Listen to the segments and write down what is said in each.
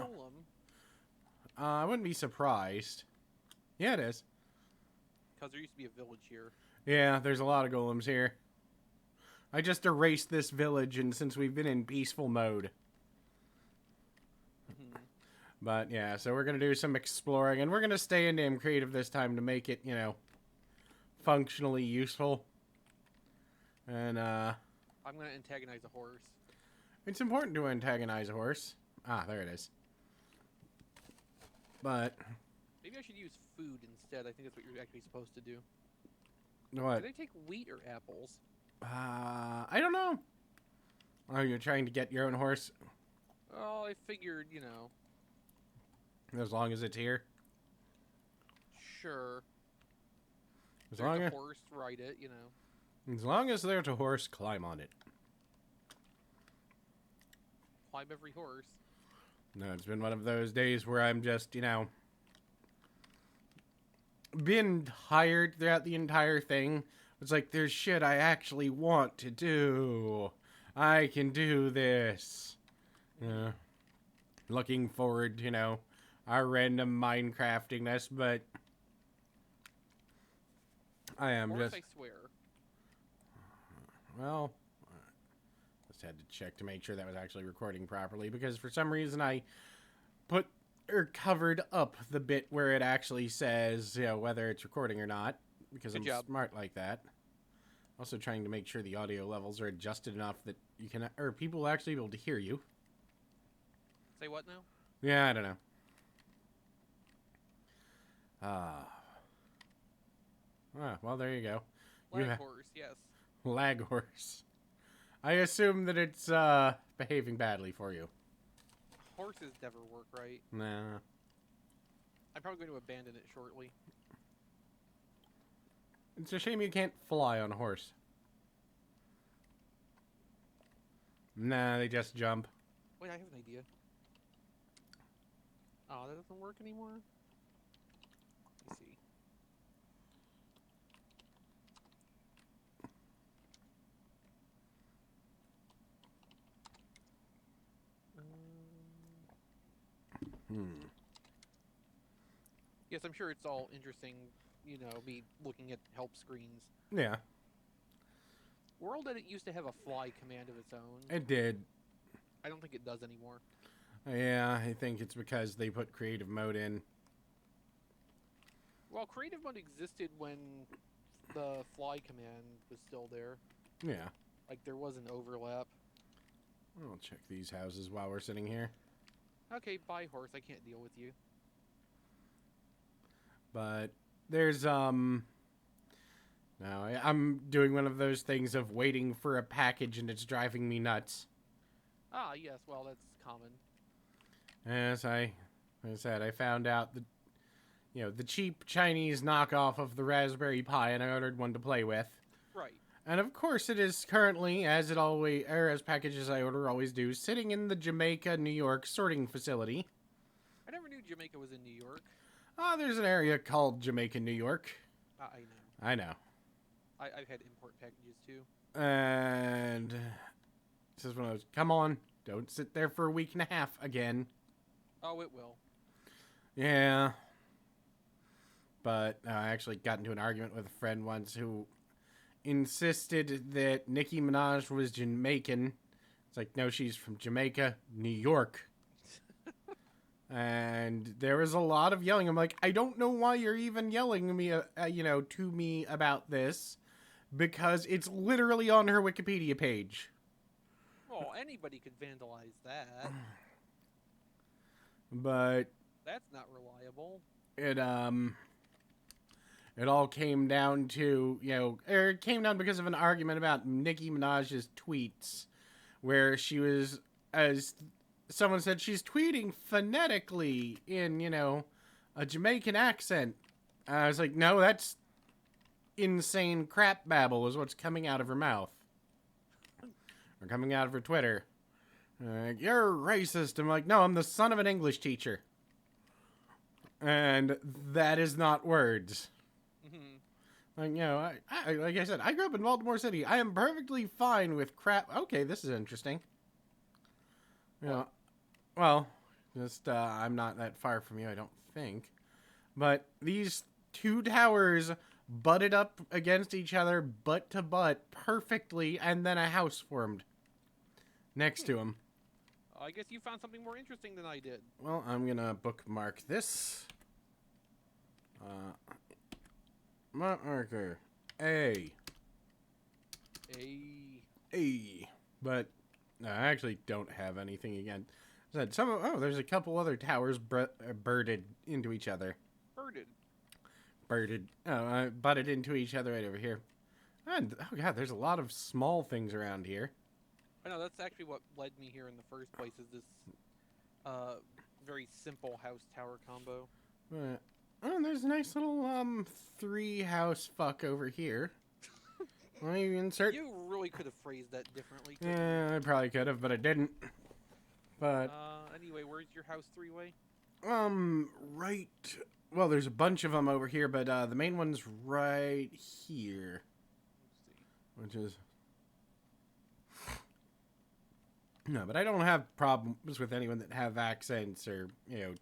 golem? I wouldn't be surprised. Yeah, it is. Because there used to be a village here. Yeah, there's a lot of golems here. I just erased this village, and since we've been in peaceful mode. Mm-hmm. But yeah, so we're gonna do some exploring, and we're gonna stay in Damn Creative this time to make it, functionally useful. And I'm going to antagonize a horse. it's important to antagonize a horse. Ah, there it is. But Maybe I should use food instead. I think that's what you're actually supposed to do. what? Do they take wheat or apples? I don't know. Oh, you're trying to get your own horse? Oh, I figured, As long as it's here. Sure. As There's long a as, horse, ride it, as long as there's a horse, climb on it. Climb every horse. No, it's been one of those days where I'm just, been tired throughout the entire thing. It's like, there's shit I actually want to do. I can do this. Yeah. Looking forward, our random Minecraftingness, but I am Horse, just, I swear. well, just had to check to make sure that was actually recording properly, because for some reason I put or covered up the bit where it actually says, whether it's recording or not, because Good I'm job. smart like that. Also trying to make sure the audio levels are adjusted enough that you can, or people will actually be able to hear you. Say what now? Yeah, I don't know. Ah, well, there you go. Lag horse, yes. Lag horse. I assume that it's behaving badly for you. Horses never work right. Nah. I'm probably going to abandon it shortly. It's a shame you can't fly on a horse. Nah, they just jump. Wait, I have an idea. Oh, that doesn't work anymore? Let me see. Yes, I'm sure it's all interesting, me looking at help screens. Yeah, World Edit used to have a fly command of its own. it did. I don't think it does anymore. Yeah, I think it's because they put creative mode in. Well, creative mode existed when the fly command was still there. Yeah. Like, there was an overlap. I'll check these houses while we're sitting here. Okay, bye, horse. I can't deal with you. But there's, no, I'm doing one of those things of waiting for a package and it's driving me nuts. Ah, yes, well, that's common. As I said, I found out that, the cheap Chinese knockoff of the Raspberry Pi, and I ordered one to play with. Right. And of course it is currently, as it always, or as packages I order always do, sitting in the Jamaica, New York sorting facility. I never knew Jamaica was in New York. There's an area called Jamaica, New York. I know. I know. I've had import packages, too. And this is one of those, come on, don't sit there for a week and a half again. Oh, it will. Yeah. But I actually got into an argument with a friend once who insisted that Nicki Minaj was Jamaican. It's like, no, she's from Jamaica, New York. And there was a lot of yelling. I'm like, I don't know why you're even yelling me, to me about this, because it's literally on her Wikipedia page. Well, anybody could vandalize that. But That's not reliable. it all came down to, it came down because of an argument about Nicki Minaj's tweets, where she was, as someone said, she's tweeting phonetically in, a Jamaican accent. I was like, no, that's insane crap babble is what's coming out of her mouth. Or coming out of her Twitter. You're racist. I'm like, no, I'm the son of an English teacher. And that is not words. Mm-hmm. Like, I like I said, I grew up in Baltimore City. I am perfectly fine with crap. Okay, this is interesting. Well, Just, I'm not that far from you, I don't think. But these two towers butted up against each other, butt to butt, perfectly, and then a house formed next to them. I guess you found something more interesting than I did. Well, I'm gonna bookmark this. Marker. A. But no, I actually don't have anything again. Said there's a couple other towers birded into each other. Butted into each other right over here. And oh god, there's a lot of small things around here. I know, that's actually what led me here in the first place, is this very simple house-tower combo. Oh, there's a nice little, 3-house fuck over here. Let me insert... You really could have phrased that differently, couldn't Yeah, I probably could have, but I didn't. But... anyway, where's your house three-way? Right... Well, there's a bunch of them over here, but, the main one's right here. Let's see. Which is... No, but I don't have problems with anyone that have accents or,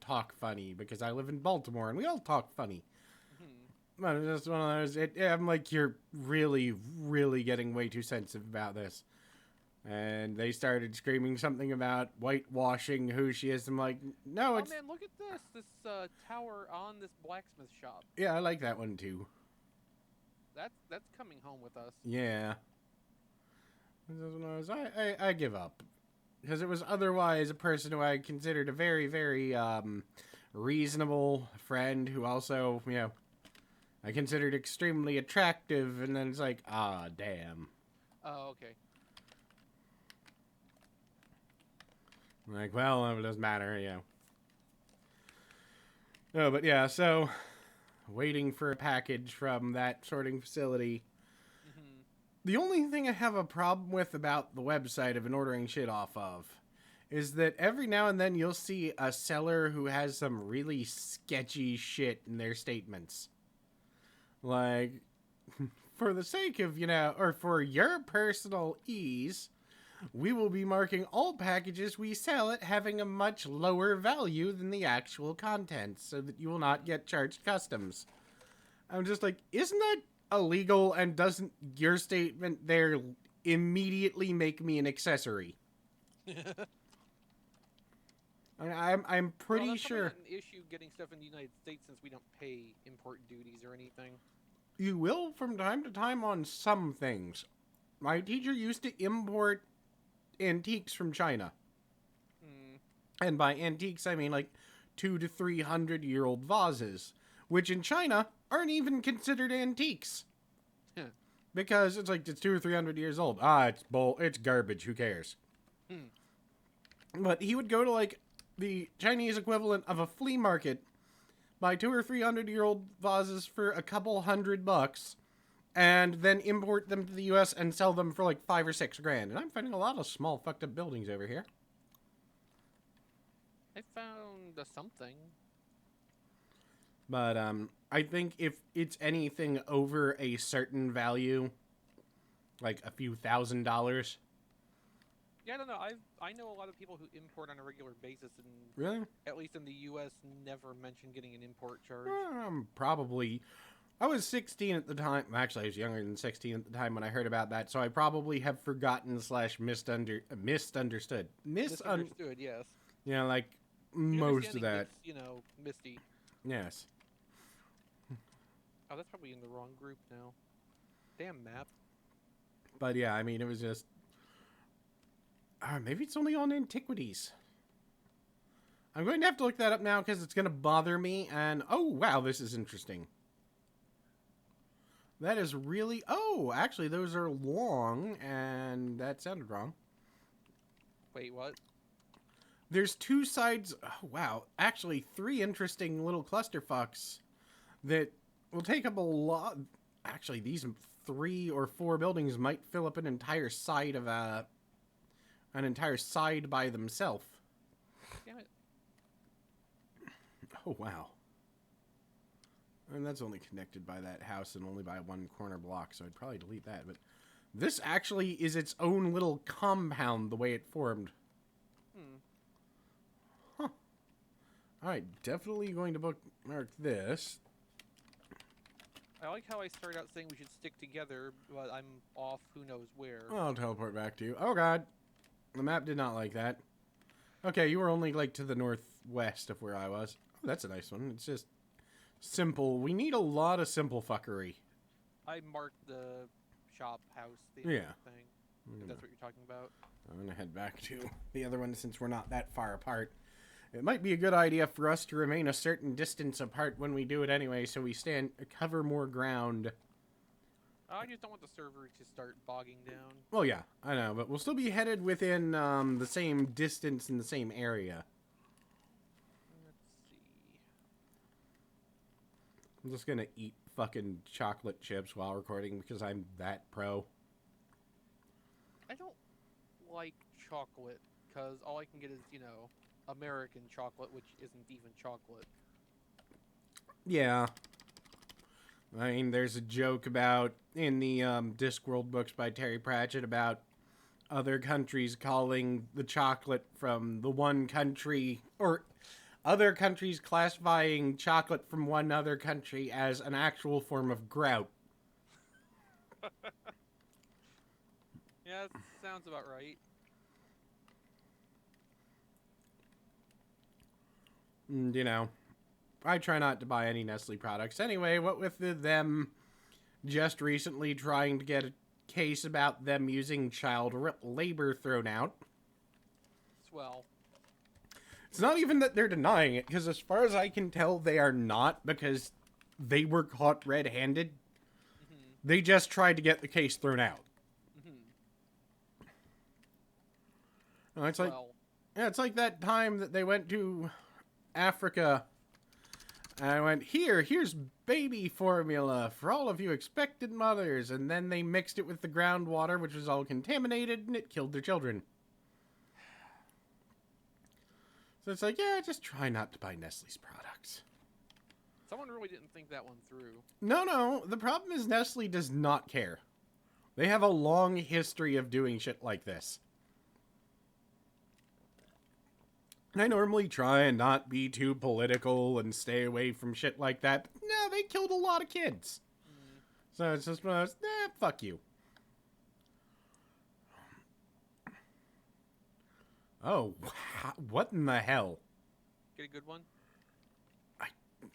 talk funny, because I live in Baltimore and we all talk funny. But it's just one of those, I'm like, you're really, really getting way too sensitive about this. And they started screaming something about whitewashing who she is. I'm like, no, it's... Oh man, look at this tower on this blacksmith shop. Yeah, I like that one too. That's coming home with us. Yeah. I give up. Because it was otherwise a person who I considered a very, very reasonable friend who also, I considered extremely attractive, and then it's like, ah, damn. Oh, okay. I'm like, well, it doesn't matter, No, but yeah, so, waiting for a package from that sorting facility. The only thing I have a problem with about the website I've been ordering shit off of is that every now and then you'll see a seller who has some really sketchy shit in their statements. Like, for the sake of, or for your personal ease, we will be marking all packages we sell at having a much lower value than the actual contents so that you will not get charged customs. I'm just like, isn't that illegal, and doesn't your statement there immediately make me an accessory? I'm pretty that's sure not an issue getting stuff in the United States since we don't pay import duties or anything. You will from time to time on some things. My teacher used to import antiques from China. And by antiques, I mean like 200 to 300-year-old vases, which in China aren't even considered antiques. Because it's like, it's 200 or 300 years old. It's garbage, who cares? But he would go to like the Chinese equivalent of a flea market, buy 200 or 300-year-old vases for a couple $100, and then import them to the US and sell them for like $5 or $6 grand. And I'm finding a lot of small fucked up buildings over here. I found something. But I think if it's anything over a certain value, like a few $1,000s. Yeah, I don't know. I know a lot of people who import on a regular basis, and Really? at least in the U.S., never mention getting an import charge. Probably. I was 16 at the time. Actually, I was younger than 16 at the time when I heard about that, so I probably have forgotten / misunderstood. Misunderstood, yes. Yeah, like Your most of understanding that. gets, misty. Yes. Oh, that's probably in the wrong group now. Damn map. But yeah, I mean, it was just... maybe it's only on antiquities. I'm going to have to look that up now because it's going to bother me. And, oh, wow, this is interesting. That is really... Oh, actually, those are long, and that sounded wrong. Wait, what? There's two sides... Oh, wow. Actually, 3 interesting little clusterfucks that will take up a lot... Actually, these 3 or 4 buildings might fill up an entire side of an entire side by themselves. Damn it. Oh, wow. And that's only connected by that house and only by 1 corner block, so I'd probably delete that. But this actually is its own little compound, the way it formed. Huh. Alright, definitely going to bookmark this. I like how I started out saying we should stick together, but I'm off who knows where. I'll teleport back to you. Oh god. The map did not like that. Okay, you were only like to the northwest of where I was. Oh, that's a nice one. It's just simple. We need a lot of simple fuckery. I marked the shop house thing. Yeah. If that's what you're talking about. I'm gonna head back to the other one since we're not that far apart. It might be a good idea for us to remain a certain distance apart when we do it anyway, so we cover more ground. I just don't want the server to start bogging down. Well, yeah, I know, but we'll still be headed within the same distance in the same area. Let's see. I'm just gonna eat fucking chocolate chips while recording because I'm that pro. I don't like chocolate, because all I can get is, you know, American chocolate, which isn't even chocolate. Yeah. I mean, there's a joke about, in the Discworld books by Terry Pratchett, about other countries calling the chocolate from the one country, or other countries classifying chocolate from one other country as an actual form of grout. Yeah, sounds about right. And, you know, I try not to buy any Nestle products. Anyway, what with them just recently trying to get a case about them using child labor thrown out. Swell. It's not even that they're denying it, because as far as I can tell, they are not, because they were caught red-handed. Mm-hmm. They just tried to get the case thrown out. Mm-hmm. It's like, yeah, it's like that time that they went to Africa. And I went, here's baby formula for all of you expectant mothers. And then they mixed it with the groundwater, which was all contaminated, and it killed their children. So it's like, yeah, just try not to buy Nestle's products. Someone really didn't think that one through. No, the problem is Nestle does not care. They have a long history of doing shit like this. I normally try and not be too political and stay away from shit like that. But no, they killed a lot of kids. Mm. So it's just one of those, fuck you. Oh, what in the hell? Get a good one?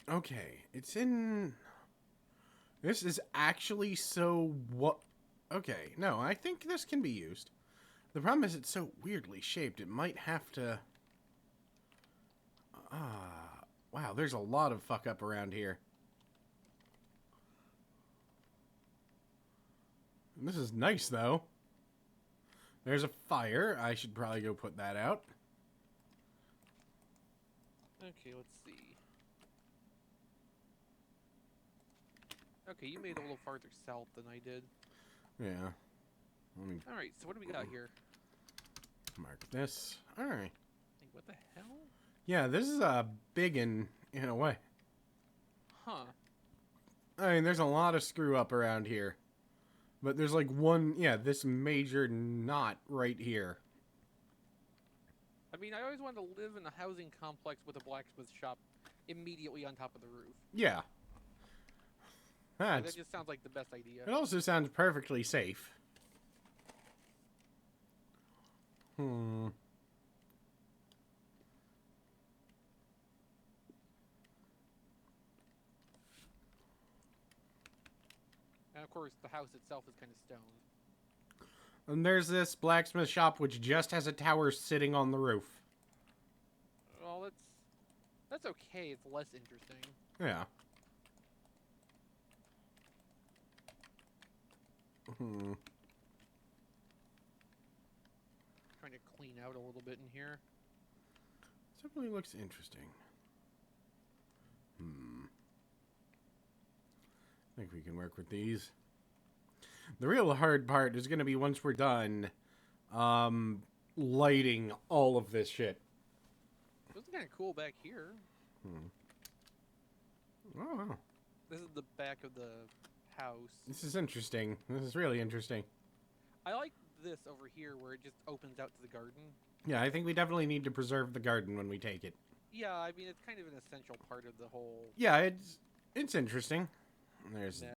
Okay, it's in... This is actually so what... Okay, no, I think this can be used. The problem is it's so weirdly shaped, it might have to... wow, there's a lot of fuck up around here. This is nice, though. There's a fire. I should probably go put that out. Okay, let's see. Okay, you made it a little farther south than I did. Yeah. Let me Alright, so what do we got here? mark this. Alright. Like, what the hell? Yeah, this is a big in a way. Huh. I mean, there's a lot of screw up around here. But there's like one, yeah, this major knot right here. I mean, I always wanted to live in a housing complex with a blacksmith shop immediately on top of the roof. Yeah. That That's, just sounds like the best idea. it also sounds perfectly safe. Hmm. And of course, the house itself is kind of stone. And there's this blacksmith shop which just has a tower sitting on the roof. Well, that's okay. It's less interesting. Yeah. Hmm. Trying to clean out a little bit in here. This definitely looks interesting. Hmm. I think we can work with these. The real hard part is going to be once we're done, lighting all of this shit. It was kind of cool back here. Hmm. Oh, wow. This is the back of the house. This is interesting. This is really interesting. I like this over here where it just opens out to the garden. Yeah, I think we definitely need to preserve the garden when we take it. Yeah, I mean it's kind of an essential part of the whole. Yeah, it's interesting. There's Net.